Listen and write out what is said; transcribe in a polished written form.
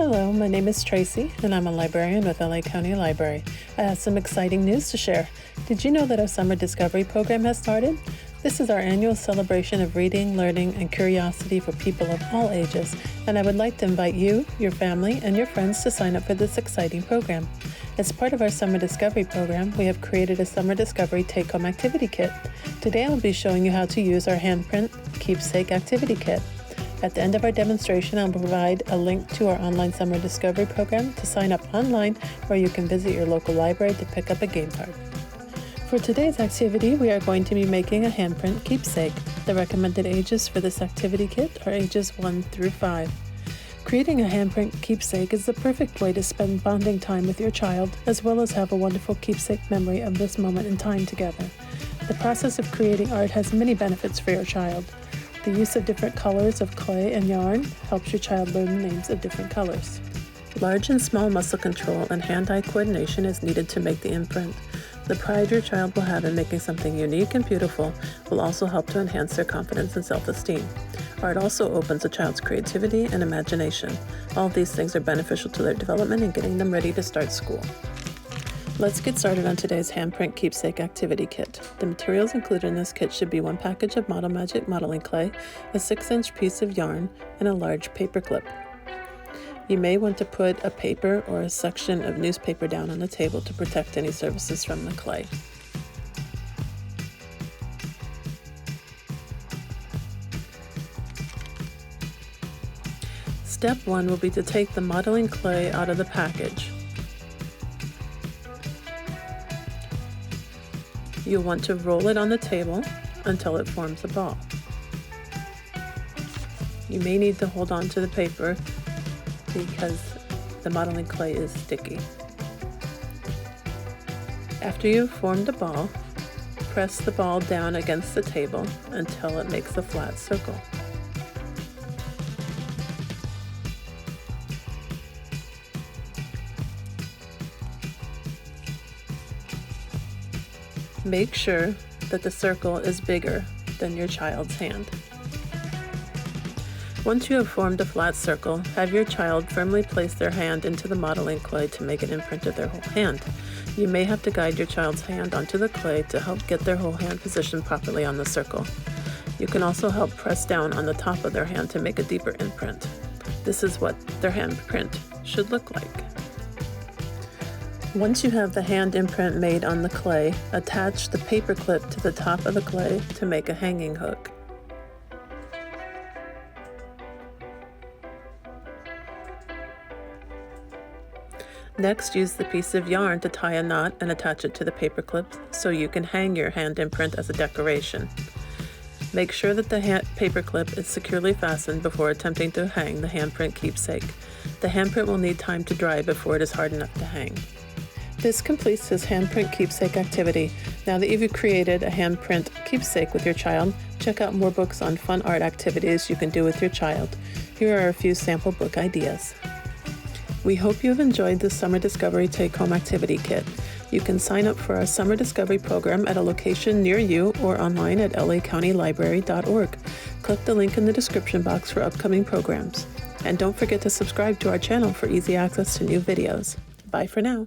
Hello, my name is Tracy, and I'm a librarian with LA County Library. I have some exciting news to share. Did you know that our Summer Discovery program has started? This is our annual celebration of reading, learning, and curiosity for people of all ages, and I would like to invite you, your family, and your friends to sign up for this exciting program. As part of our Summer Discovery program, we have created a Summer Discovery Take-Home Activity Kit. Today I'll be showing you how to use our Handprint Keepsake Activity Kit. At the end of our demonstration, I'll provide a link to our online Summer Discovery program to sign up online, where you can visit your local library to pick up a game card. For today's activity, we are going to be making a handprint keepsake. The recommended ages for this activity kit are ages 1 through 5. Creating a handprint keepsake is the perfect way to spend bonding time with your child, as well as have a wonderful keepsake memory of this moment in time together. The process of creating art has many benefits for your child. The use of different colors of clay and yarn helps your child learn the names of different colors. Large and small muscle control and hand-eye coordination is needed to make the imprint. The pride your child will have in making something unique and beautiful will also help to enhance their confidence and self-esteem. Art also opens a child's creativity and imagination. All of these things are beneficial to their development and getting them ready to start school. Let's get started on today's Handprint Keepsake Activity Kit. The materials included in this kit should be 1 package of Model Magic modeling clay, a 6-inch piece of yarn, and a large paper clip. You may want to put a paper or a section of newspaper down on the table to protect any surfaces from the clay. Step 1 will be to take the modeling clay out of the package. You'll want to roll it on the table until it forms a ball. You may need to hold on to the paper because the modeling clay is sticky. After you've formed a ball, press the ball down against the table until it makes a flat circle. Make sure that the circle is bigger than your child's hand. Once you have formed a flat circle, have your child firmly place their hand into the modeling clay to make an imprint of their whole hand. You may have to guide your child's hand onto the clay to help get their whole hand positioned properly on the circle. You can also help press down on the top of their hand to make a deeper imprint. This is what their handprint should look like. Once you have the hand imprint made on the clay, attach the paper clip to the top of the clay to make a hanging hook. Next, use the piece of yarn to tie a knot and attach it to the paper clip so you can hang your hand imprint as a decoration. Make sure that the paper clip is securely fastened before attempting to hang the handprint keepsake. The handprint will need time to dry before it is hard enough to hang. This completes his handprint keepsake activity. Now that you've created a handprint keepsake with your child, check out more books on fun art activities you can do with your child. Here are a few sample book ideas. We hope you have enjoyed the Summer Discovery Take-Home Activity Kit. You can sign up for our Summer Discovery program at a location near you or online at lacountylibrary.org. Click the link in the description box for upcoming programs. And don't forget to subscribe to our channel for easy access to new videos. Bye for now.